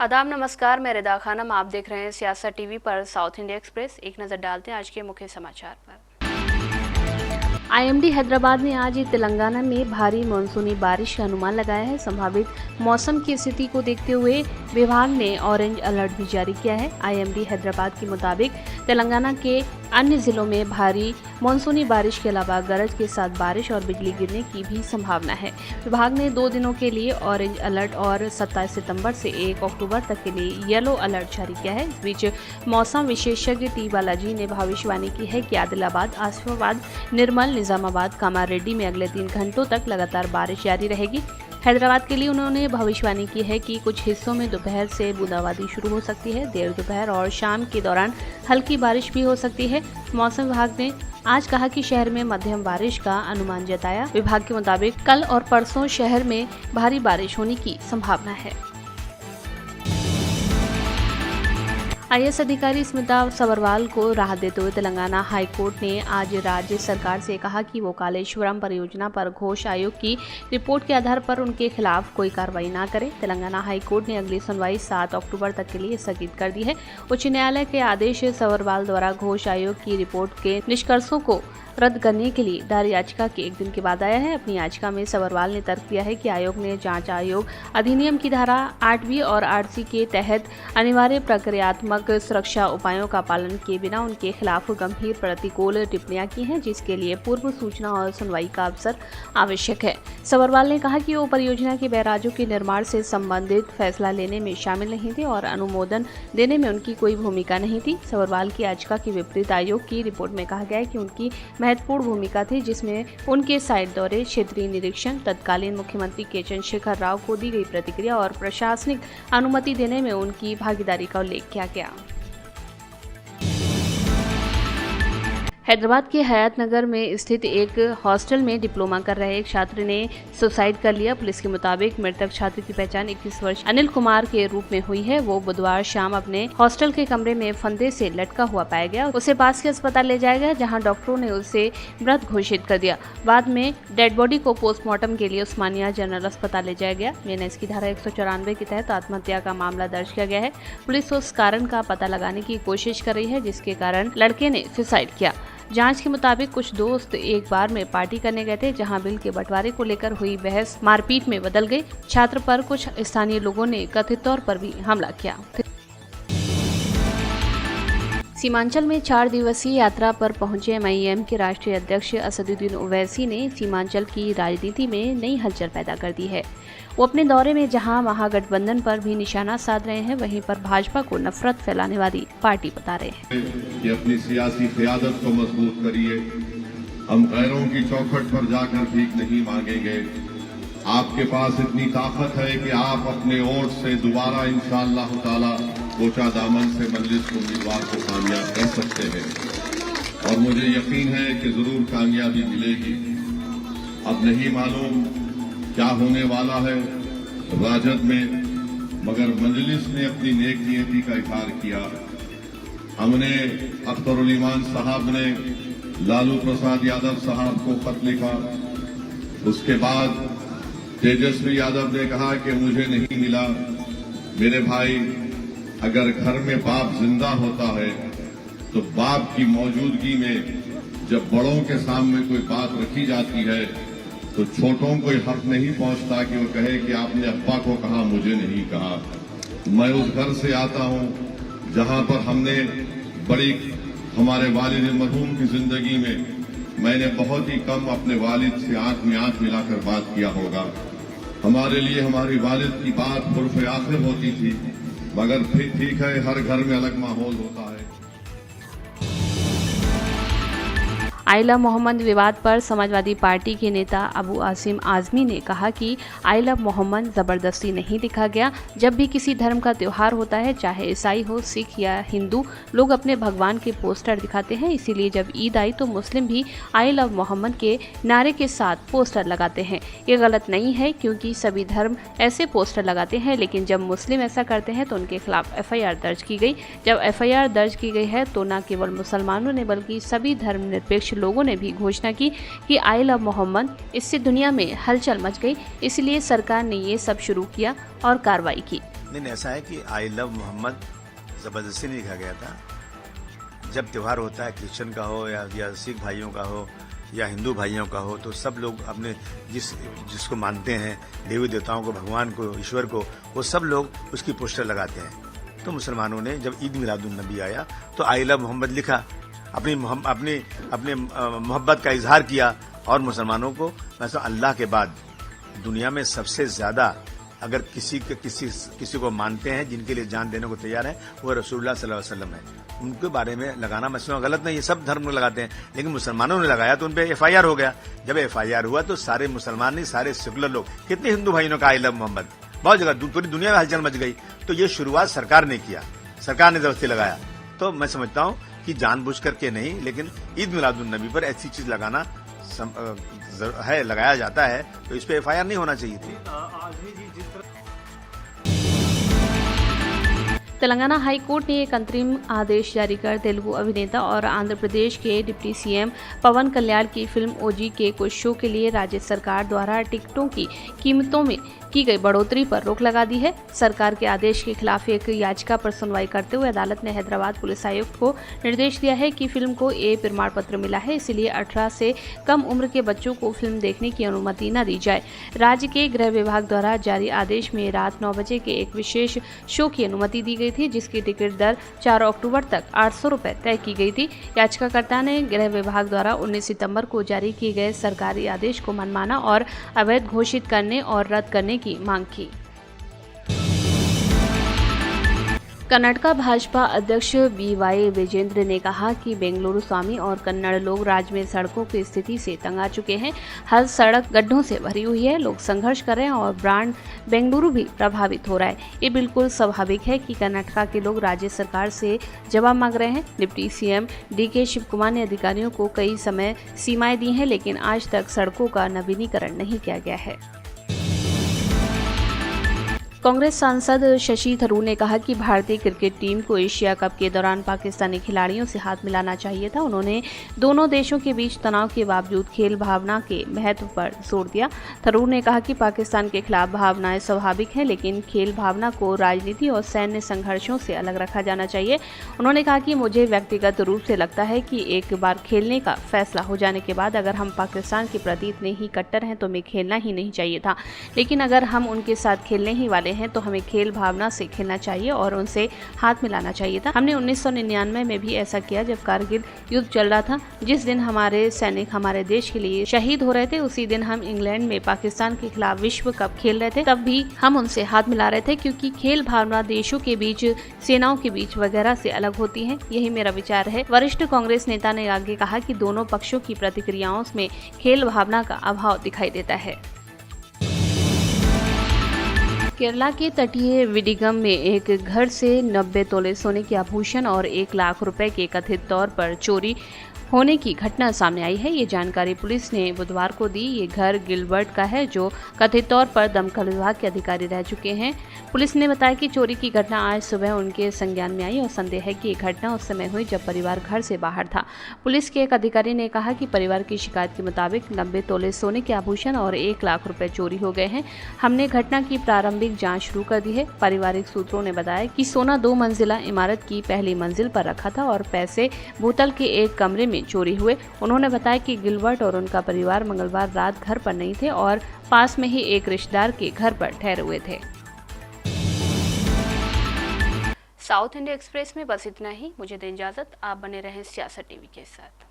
आदाब नमस्कार, मैं रिदा खानम। आप देख रहे हैं सियासत टीवी पर साउथ इंडिया एक्सप्रेस। एक नज़र डालते हैं आज के मुख्य समाचार पर। आईएमडी हैदराबाद ने आज तेलंगाना में भारी मानसूनी बारिश का अनुमान लगाया है। संभावित मौसम की स्थिति को देखते हुए विभाग ने ऑरेंज अलर्ट भी जारी किया है। आईएमडी हैदराबाद के मुताबिक तेलंगाना के अन्य जिलों में भारी मानसूनी बारिश के अलावा गरज के साथ बारिश और बिजली गिरने की भी संभावना है। विभाग ने 2 दिनों के लिए ऑरेंज अलर्ट और 27 सितंबर से 1 अक्टूबर तक के लिए येलो अलर्ट जारी किया है। इस बीच मौसम विशेषज्ञ टी बालाजी ने भविष्यवाणी की है कि आदिलाबाद, आसिफाबाद, निर्मल, निजामाबाद, कामारेड्डी में अगले 3 घंटों तक लगातार बारिश जारी रहेगी। हैदराबाद के लिए उन्होंने भविष्यवाणी की है कि कुछ हिस्सों में दोपहर से बूंदाबांदी शुरू हो सकती है। देर दोपहर और शाम के दौरान हल्की बारिश भी हो सकती है। मौसम विभाग ने आज कहा कि शहर में मध्यम बारिश का अनुमान जताया। विभाग के मुताबिक कल और परसों शहर में भारी बारिश होने की संभावना है। आईएएस अधिकारी स्मिता सबरवाल को राहत देते हुए तेलंगाना हाई कोर्ट ने आज राज्य सरकार से कहा कि वो कालेश्वरम परियोजना पर घोष आयोग की रिपोर्ट के आधार पर उनके खिलाफ कोई कार्रवाई न करे। तेलंगाना हाई कोर्ट ने अगली सुनवाई 7 अक्टूबर तक के लिए स्थगित कर दी है। उच्च न्यायालय के आदेश सबरवाल द्वारा घोष आयोग की रिपोर्ट के निष्कर्षों को रद्द करने के लिए दायर याचिका के 1 दिन के बाद आया है। अपनी याचिका में सबरवाल ने तर्क दिया है कि आयोग ने जांच आयोग अधिनियम की धारा 8B और 8C के तहत अनिवार्य प्रक्रियात्मक सुरक्षा उपायों का पालन किए बिना उनके खिलाफ गंभीर प्रतिकूल टिप्पणियां की हैं, जिसके लिए पूर्व सूचना और सुनवाई का अवसर आवश्यक है। सबरवाल ने कहा कि वो परियोजना के बैराजों के निर्माण से संबंधित फैसला लेने में शामिल नहीं थे और अनुमोदन देने में उनकी कोई भूमिका नहीं थी। सबरवाल की याचिका के विपरीत आयोग की रिपोर्ट में कहा गया है कि उनकी महत्वपूर्ण भूमिका थी, जिसमें उनके साइट दौरे, क्षेत्रीय निरीक्षण, तत्कालीन मुख्यमंत्री के चंद्रशेखर राव को दी गई प्रतिक्रिया और प्रशासनिक अनुमति देने में उनकी भागीदारी का उल्लेख किया गया। हैदराबाद के हयात नगर में स्थित एक हॉस्टल में डिप्लोमा कर रहे एक छात्र ने सुसाइड कर लिया। पुलिस के मुताबिक मृतक छात्र की पहचान 21 वर्ष अनिल कुमार के रूप में हुई है। वो बुधवार शाम अपने हॉस्टल के कमरे में फंदे से लटका हुआ पाया गया। उसे पास के अस्पताल ले जाया गया, जहां डॉक्टरों ने उसे मृत घोषित कर दिया। बाद में डेड बॉडी को पोस्टमार्टम के लिए उस्मानिया जनरल अस्पताल ले जाया गया। एनएस की धारा 194 के तहत आत्महत्या का मामला दर्ज किया गया है। पुलिस उस कारण का पता लगाने की कोशिश कर रही है जिसके कारण लड़के ने सुसाइड किया। जांच के मुताबिक कुछ दोस्त एक बार में पार्टी करने गए थे, जहां बिल के बंटवारे को लेकर हुई बहस मारपीट में बदल गई। छात्र पर कुछ स्थानीय लोगों ने कथित तौर पर भी हमला किया। सीमांचल में 4 दिवसीय यात्रा पर पहुंचे एमआईएम के राष्ट्रीय अध्यक्ष असदुद्दीन ओवैसी ने सीमांचल की राजनीति में नई हलचल पैदा कर दी है। वो अपने दौरे में जहां महागठबंधन पर भी निशाना साध रहे हैं, वहीं पर भाजपा को नफरत फैलाने वाली पार्टी बता रहे हैं। कि अपनी सियासी क़यादत को मजबूत करिए। हम गैरों की चौखट पर जाकर भीख नहीं मांगेंगे। आपके पास इतनी ताकत है कि आप अपने वोट से दोबारा इंशाअल्लाह ताला कोचा दामन से मजलिस उम्मीदवार को कामयाब कर सकते हैं और मुझे यकीन है कि जरूर कामयाबी मिलेगी। अब नहीं मालूम क्या होने वाला है राजद में, मगर मजलिस ने अपनी नेक नियति का इजहार किया। हमने अख्तरुल ईमान साहब ने लालू प्रसाद यादव साहब को खत लिखा। उसके बाद तेजस्वी यादव ने कहा कि मुझे नहीं मिला। मेरे भाई, अगर घर में बाप जिंदा होता है तो बाप की मौजूदगी में जब बड़ों के सामने कोई बात रखी जाती है तो छोटों को हक नहीं पहुंचता कि वो कहे कि आपने अब्बा को कहा, मुझे नहीं कहा। मैं उस घर से आता हूं जहां पर हमने हमारे वालिद मरहूम की जिंदगी में मैंने बहुत ही कम अपने वालिद से आंख में आंख मिलाकर बात किया होगा। हमारे लिए हमारी वालिद की बात उर्फ आखिर होती थी, मगर फिर ठीक है, हर घर में अलग माहौल होता है। आई लव मोहम्मद विवाद पर समाजवादी पार्टी के नेता अबू आसिम आजमी ने कहा कि आई लव मोहम्मद जबरदस्ती नहीं दिखा गया। जब भी किसी धर्म का त्योहार होता है, चाहे ईसाई हो, सिख या हिंदू, लोग अपने भगवान के पोस्टर दिखाते हैं। इसीलिए जब ईद आई तो मुस्लिम भी आई लव मोहम्मद के नारे के साथ पोस्टर लगाते हैं। ये गलत नहीं है क्योंकि सभी धर्म ऐसे पोस्टर लगाते हैं, लेकिन जब मुस्लिम ऐसा करते हैं तो उनके खिलाफ एफआईआर दर्ज की गई। जब एफआईआर दर्ज की गई है तो न केवल मुसलमानों ने बल्कि सभी धर्मनिरपेक्ष लोगों ने भी घोषणा की कि आई लव मोहम्मद। इससे दुनिया में हलचल मच गई, इसलिए सरकार ने ये सब शुरू किया और कार्रवाई की। नहीं, ऐसा है कि आई लव मोहम्मद ज़बरदस्ती नहीं लिखा गया था। जब त्यौहार होता है, क्रिश्चियन का हो या सिख भाइयों का हो या हिंदू भाइयों का हो, तो सब लोग अपने जिसको मानते हैं, देवी देवताओं को, भगवान को, ईश्वर को, वो सब लोग उसकी पोस्टर लगाते हैं। तो मुसलमानों ने जब ईद मिलादुन नबी आया तो आई लव मोहम्मद लिखा, अपनी मोहब्बत का इजहार किया। और मुसलमानों को वैसे अल्लाह के बाद दुनिया में सबसे ज्यादा अगर किसी को मानते हैं, जिनके लिए जान देने को तैयार है, वो रसूलुल्लाह सल्लल्लाहु अलैहि वसल्लम है। उनके बारे में लगाना मैं गलत नहीं है, सब धर्म में लगाते हैं, लेकिन मुसलमानों ने लगाया तो उन पे FIR हो गया। जब FIR हुआ तो सारे मुसलमान नहीं, सारे सेकुलर लोग, कितने हिंदू भाइयों का आई लव मोहम्मद, बहुत जगह पूरी दुनिया में हलचल मच गई। तो ये शुरुआत सरकार ने किया, सरकार ने जबरदस्ती लगाया। तो मैं समझता हूँ कि जानबूझ करके नहीं, लेकिन ईद मिलादुन नबी पर ऐसी चीज लगाना है, लगाया जाता है, तो इस पे FIR नहीं होना चाहिए थी। तेलंगाना हाई कोर्ट ने एक अंतरिम आदेश जारी कर तेलुगु अभिनेता और आंध्र प्रदेश के डिप्टी CM पवन कल्याण की फिल्म OG के कुछ शो के लिए राज्य सरकार द्वारा टिकटों की कीमतों में की गई बढ़ोतरी पर रोक लगा दी है। सरकार के आदेश के खिलाफ एक याचिका पर सुनवाई करते हुए अदालत ने हैदराबाद पुलिस आयुक्त को निर्देश दिया है कि फिल्म को A प्रमाण पत्र मिला है, इसलिए 18 से कम उम्र के बच्चों को फिल्म देखने की अनुमति न दी जाए। राज्य के गृह विभाग द्वारा जारी आदेश में रात 9 बजे के एक विशेष शो की अनुमति दी गई थी, जिसकी टिकट दर 4 अक्टूबर तक 800 रुपए तय की गई थी। याचिकाकर्ता ने गृह विभाग द्वारा 19 सितंबर को जारी किए गए सरकारी आदेश को मनमाना और अवैध घोषित करने और रद्द करने की मांग की। कर्नाटका भाजपा अध्यक्ष BY विजेंद्र ने कहा कि बेंगलुरु स्वामी और कन्नड़ लोग राज्य में सड़कों की स्थिति से तंग आ चुके हैं। हर सड़क गड्ढों से भरी हुई है, लोग संघर्ष कर रहे हैं और ब्रांड बेंगलुरु भी प्रभावित हो रहा है। ये बिल्कुल स्वाभाविक है कि कर्नाटका के लोग राज्य सरकार से जवाब मांग रहे हैं। डिप्टी CM DK शिवकुमार ने अधिकारियों को कई समय सीमाएं दी हैं, लेकिन आज तक सड़कों का नवीनीकरण नहीं किया गया है। कांग्रेस सांसद शशि थरूर ने कहा कि भारतीय क्रिकेट टीम को एशिया कप के दौरान पाकिस्तानी खिलाड़ियों से हाथ मिलाना चाहिए था। उन्होंने दोनों देशों के बीच तनाव के बावजूद खेल भावना के महत्व पर जोर दिया। थरूर ने कहा कि पाकिस्तान के खिलाफ भावनाएं स्वाभाविक हैं, लेकिन खेल भावना को राजनीति और सैन्य संघर्षों से अलग रखा जाना चाहिए। उन्होंने कहा कि मुझे व्यक्तिगत रूप से लगता है कि एक बार खेलने का फैसला हो जाने के बाद अगर हम पाकिस्तान के प्रति इतने ही कट्टर हैं तो हमें खेलना ही नहीं चाहिए था, लेकिन अगर हम उनके साथ खेलने ही वाले हैं तो हमें खेल भावना से खेलना चाहिए और उनसे हाथ मिलाना चाहिए था। हमने 1999 में भी ऐसा किया जब कारगिल युद्ध चल रहा था। जिस दिन हमारे सैनिक हमारे देश के लिए शहीद हो रहे थे, उसी दिन हम इंग्लैंड में पाकिस्तान के खिलाफ विश्व कप खेल रहे थे, तब भी हम उनसे हाथ मिला रहे थे, क्योंकि खेल भावना देशों के बीच, सेनाओं के बीच वगैरह से अलग होती है। यही मेरा विचार है। वरिष्ठ कांग्रेस नेता ने आगे कहा कि दोनों पक्षों की प्रतिक्रियाओं में खेल भावना का अभाव दिखाई देता है। केरला के तटीय विडिगम में एक घर से 90 तोले सोने के आभूषण और 1 लाख रुपए के कथित तौर पर चोरी होने की घटना सामने आई है। ये जानकारी पुलिस ने बुधवार को दी। ये घर गिलबर्ट का है, जो कथित तौर पर दमकल विभाग के अधिकारी रह चुके हैं। पुलिस ने बताया कि चोरी की घटना आज सुबह उनके संज्ञान में आई और संदेह है कि ये घटना उस समय हुई जब परिवार घर से बाहर था। पुलिस के एक अधिकारी ने कहा कि परिवार की शिकायत के मुताबिक 90 तोले सोने के आभूषण और 1 लाख रुपए चोरी हो गए हैं। हमने घटना की प्रारंभिक जाँच शुरू कर दी है। पारिवारिक सूत्रों ने बताया कि सोना 2 मंजिला इमारत की पहली मंजिल पर रखा था और पैसे बोतल के एक कमरे में चोरी हुए। उन्होंने बताया कि गिलबर्ट और उनका परिवार मंगलवार रात घर पर नहीं थे और पास में ही एक रिश्तेदार के घर पर ठहरे हुए थे। साउथ इंडिया एक्सप्रेस में बस इतना ही। मुझे दें इजाजत। आप बने रहें सियासत टीवी के साथ।